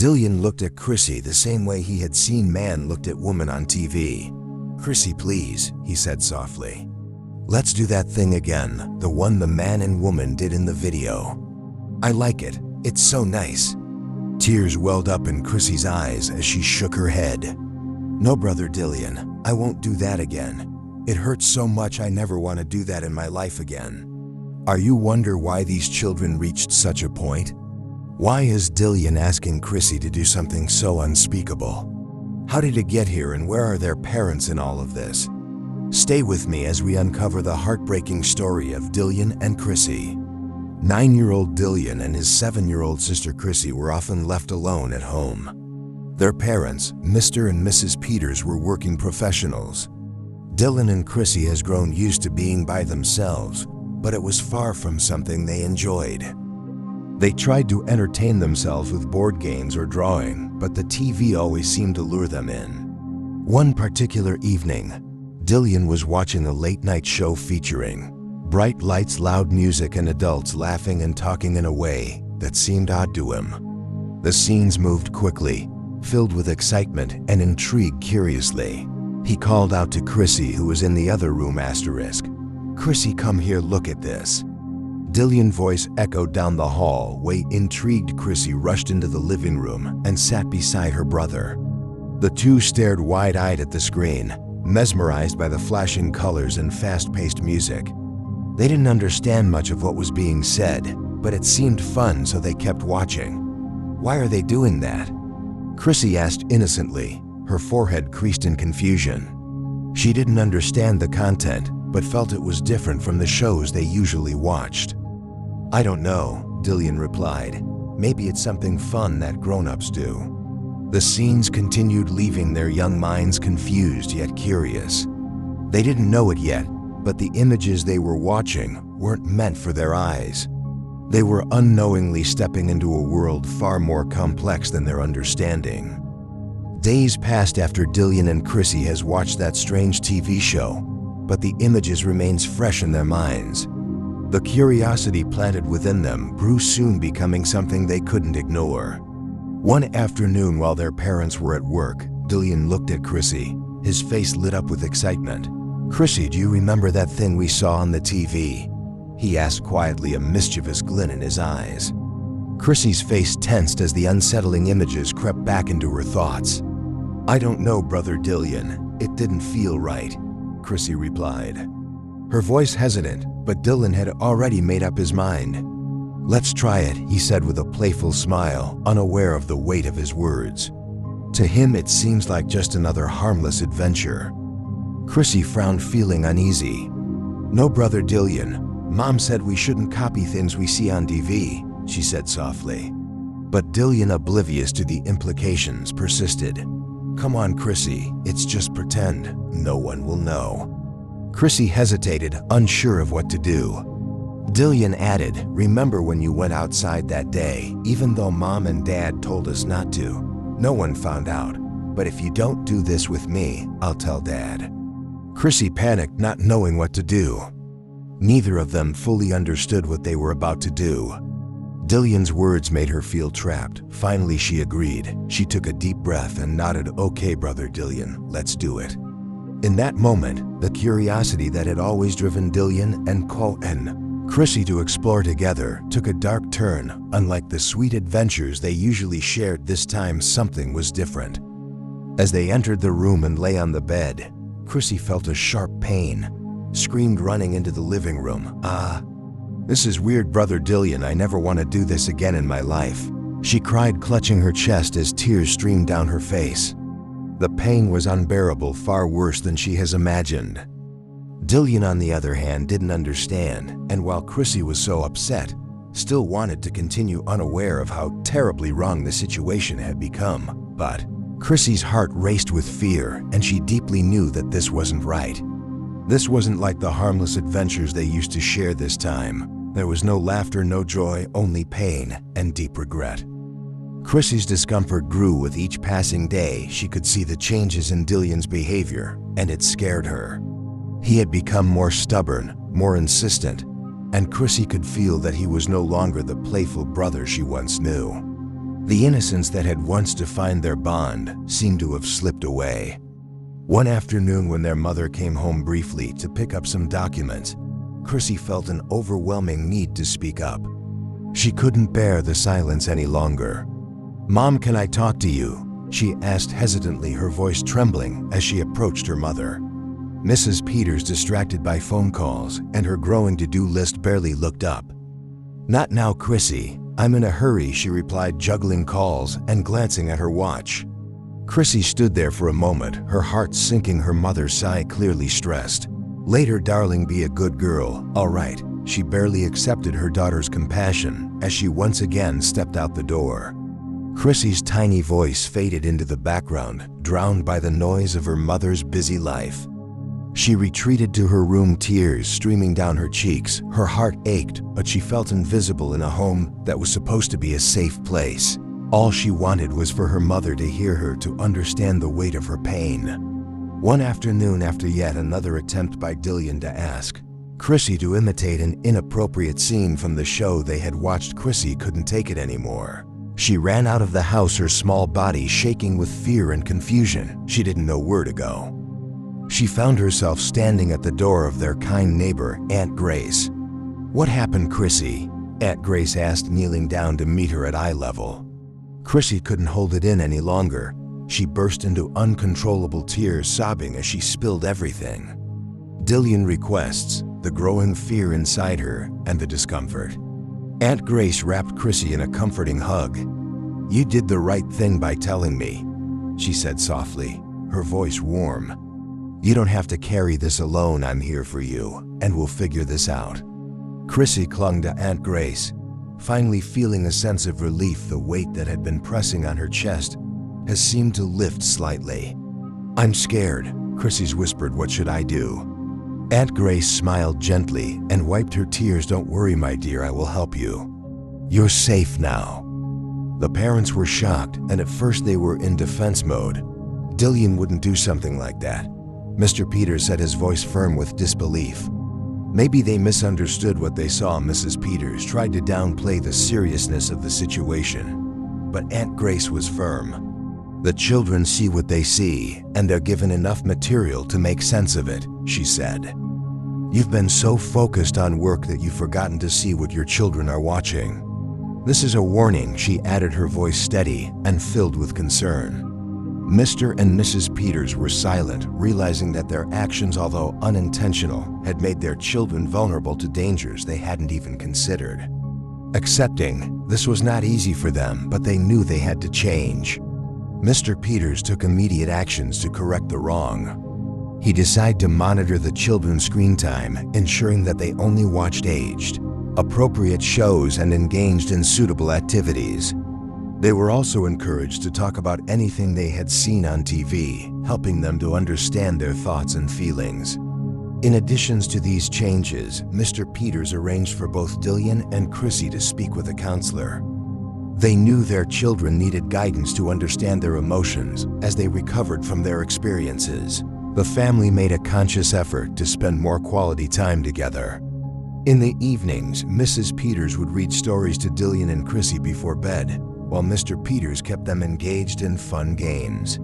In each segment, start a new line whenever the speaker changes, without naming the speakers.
Dillian looked at Chrissy the same way he had seen man looked at woman on TV. "Chrissy, please," he said softly. "Let's do that thing again, the one the man and woman did in the video. I like it. It's so nice." Tears welled up in Chrissy's eyes as she shook her head. "No, Brother Dillian, I won't do that again. It hurts so much I never want to do that in my life again." Are you wonder why these children reached such a point? Why is Dillian asking Chrissy to do something so unspeakable? How did it get here, and where are their parents in all of this? Stay with me as we uncover the heartbreaking story of Dillian and Chrissy. 9-year-old Dillian and his 7-year-old sister Chrissy were often left alone at home. Their parents, Mr. and Mrs. Peters, were working professionals. Dillian and Chrissy has grown used to being by themselves, but it was far from something they enjoyed. They tried to entertain themselves with board games or drawing, but the TV always seemed to lure them in. One particular evening, Dillian was watching a late-night show featuring bright lights, loud music, and adults laughing and talking in a way that seemed odd to him. The scenes moved quickly, filled with excitement and intrigue. Curiously, he called out to Chrissy, who was in the other room, "Chrissy, come here, look at this." Dillian's voice echoed down the hallway. Intrigued, Chrissy rushed into the living room and sat beside her brother. The two stared wide-eyed at the screen, mesmerized by the flashing colors and fast-paced music. They didn't understand much of what was being said, but it seemed fun, so they kept watching. "Why are they doing that?" Chrissy asked innocently, her forehead creased in confusion. She didn't understand the content, but felt it was different from the shows they usually watched. "I don't know," Dillian replied. "Maybe it's something fun that grown-ups do." The scenes continued, leaving their young minds confused yet curious. They didn't know it yet, but the images they were watching weren't meant for their eyes. They were unknowingly stepping into a world far more complex than their understanding. Days passed after Dillian and Chrissy has watched that strange TV show, but the images remains fresh in their minds. The curiosity planted within them grew, soon becoming something they couldn't ignore. One afternoon while their parents were at work, Dillian looked at Chrissy, his face lit up with excitement. "Chrissy, do you remember that thing we saw on the TV?" he asked quietly, a mischievous glint in his eyes. Chrissy's face tensed as the unsettling images crept back into her thoughts. "I don't know, Brother Dillian. It didn't feel right," Chrissy replied. Her voice hesitant, but Dillian had already made up his mind. "Let's try it," he said with a playful smile, unaware of the weight of his words. To him, it seems like just another harmless adventure. Chrissy frowned, feeling uneasy. "No, Brother Dillian. Mom said we shouldn't copy things we see on TV," she said softly. But Dillian, oblivious to the implications, persisted. "Come on, Chrissy, it's just pretend. No one will know." Chrissy hesitated, unsure of what to do. Dillian added, "Remember when you went outside that day, even though Mom and Dad told us not to? No one found out. But if you don't do this with me, I'll tell Dad." Chrissy panicked, not knowing what to do. Neither of them fully understood what they were about to do. Dillian's words made her feel trapped. Finally, she agreed. She took a deep breath and nodded. "Okay, Brother Dillian, let's do it." In that moment, the curiosity that had always driven Dillian and Chrissy to explore together took a dark turn. Unlike the sweet adventures they usually shared, this time something was different. As they entered the room and lay on the bed, Chrissy felt a sharp pain, screamed, running into the living room. "Ah, this is weird, Brother Dillian. I never want to do this again in my life," she cried, clutching her chest as tears streamed down her face. The pain was unbearable, far worse than she has imagined. Dillian, on the other hand, didn't understand, and while Chrissy was so upset, still wanted to continue, unaware of how terribly wrong the situation had become. But Chrissy's heart raced with fear, and she deeply knew that this wasn't right. This wasn't like the harmless adventures they used to share this time. There was no laughter, no joy, only pain and deep regret. Chrissy's discomfort grew with each passing day. She could see the changes in Dillian's behavior, and it scared her. He had become more stubborn, more insistent, and Chrissy could feel that he was no longer the playful brother she once knew. The innocence that had once defined their bond seemed to have slipped away. One afternoon when their mother came home briefly to pick up some documents, Chrissy felt an overwhelming need to speak up. She couldn't bear the silence any longer. "Mom, can I talk to you?" she asked hesitantly, her voice trembling as she approached her mother. Mrs. Peters, distracted by phone calls and her growing to-do list, barely looked up. "Not now, Chrissy. I'm in a hurry," she replied, juggling calls and glancing at her watch. Chrissy stood there for a moment, her heart sinking, her mother's sigh clearly stressed. "Later, darling, be a good girl, all right." She barely accepted her daughter's compassion as she once again stepped out the door. Chrissy's tiny voice faded into the background, drowned by the noise of her mother's busy life. She retreated to her room, tears streaming down her cheeks. Her heart ached, but she felt invisible in a home that was supposed to be a safe place. All she wanted was for her mother to hear her, to understand the weight of her pain. One afternoon, after yet another attempt by Dillian to ask Chrissy to imitate an inappropriate scene from the show they had watched, Chrissy couldn't take it anymore. She ran out of the house, her small body shaking with fear and confusion. She didn't know where to go. She found herself standing at the door of their kind neighbor, Aunt Grace. "What happened, Chrissy?" Aunt Grace asked, kneeling down to meet her at eye level. Chrissy couldn't hold it in any longer. She burst into uncontrollable tears, sobbing as she spilled everything. Dillian requests, the growing fear inside her, and the discomfort. Aunt Grace wrapped Chrissy in a comforting hug. "You did the right thing by telling me," she said softly, her voice warm. "You don't have to carry this alone. I'm here for you, and we'll figure this out." Chrissy clung to Aunt Grace, finally feeling a sense of relief. The weight that had been pressing on her chest has seemed to lift slightly. "I'm scared," Chrissy's whispered. "What should I do?" Aunt Grace smiled gently and wiped her tears. "Don't worry, my dear, I will help you. You're safe now." The parents were shocked, and at first they were in defense mode. Dillian wouldn't do something like that. Mr. Peters said, his voice firm with disbelief. Maybe they misunderstood what they saw. Mrs. Peters tried to downplay the seriousness of the situation, but Aunt Grace was firm. "The children see what they see, and they're given enough material to make sense of it," she said. "You've been so focused on work that you've forgotten to see what your children are watching. This is a warning," she added, her voice steady and filled with concern. Mr. and Mrs. Peters were silent, realizing that their actions, although unintentional, had made their children vulnerable to dangers they hadn't even considered. Accepting this was not easy for them, but they knew they had to change. Mr. Peters took immediate actions to correct the wrong. He decided to monitor the children's screen time, ensuring that they only watched aged, appropriate shows and engaged in suitable activities. They were also encouraged to talk about anything they had seen on TV, helping them to understand their thoughts and feelings. In addition to these changes, Mr. Peters arranged for both Dillian and Chrissy to speak with a counselor. They knew their children needed guidance to understand their emotions as they recovered from their experiences. The family made a conscious effort to spend more quality time together. In the evenings, Mrs. Peters would read stories to Dillian and Chrissy before bed, while Mr. Peters kept them engaged in fun games.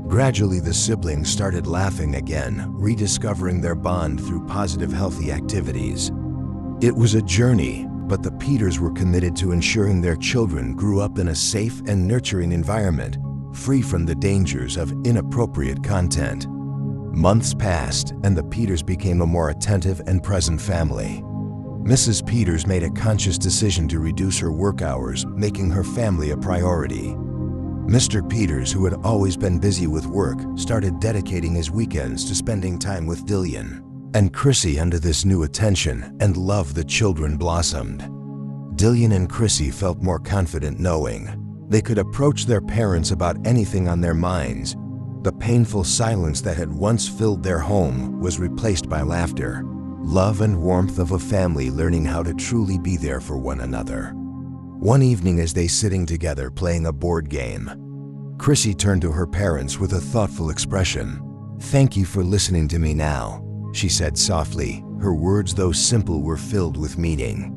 Gradually, the siblings started laughing again, rediscovering their bond through positive, healthy activities. It was a journey, but the Peters were committed to ensuring their children grew up in a safe and nurturing environment, free from the dangers of inappropriate content. Months passed, and the Peters became a more attentive and present family. Mrs. Peters made a conscious decision to reduce her work hours, making her family a priority. Mr. Peters, who had always been busy with work, started dedicating his weekends to spending time with Dillian and Chrissy. Under this new attention and love, the children blossomed. Dillian and Chrissy felt more confident, knowing they could approach their parents about anything on their minds. The painful silence that had once filled their home was replaced by laughter, love and warmth of a family learning how to truly be there for one another. One evening, as they sitting together playing a board game, Chrissy turned to her parents with a thoughtful expression. "Thank you for listening to me now," she said softly. Her words, though simple, were filled with meaning.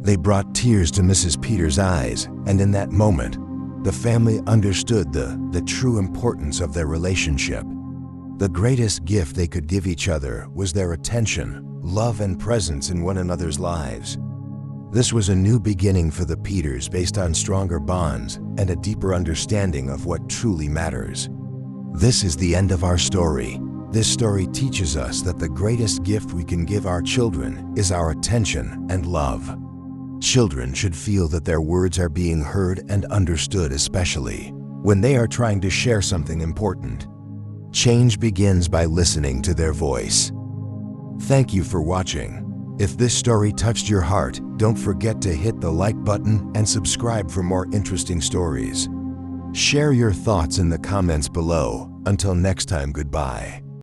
They brought tears to Mrs. Peters' eyes, and in that moment, The family understood the true importance of their relationship. The greatest gift they could give each other was their attention, love, and presence in one another's lives. This was a new beginning for the Peters based on stronger bonds and a deeper understanding of what truly matters. This is the end of our story. This story teaches us that the greatest gift we can give our children is our attention and love. Children should feel that their words are being heard and understood, especially when they are trying to share something important. Change begins by listening to their voice. Thank you for watching. If this story touched your heart, don't forget to hit the like button and subscribe for more interesting stories. Share your thoughts in the comments below. Until next time, goodbye.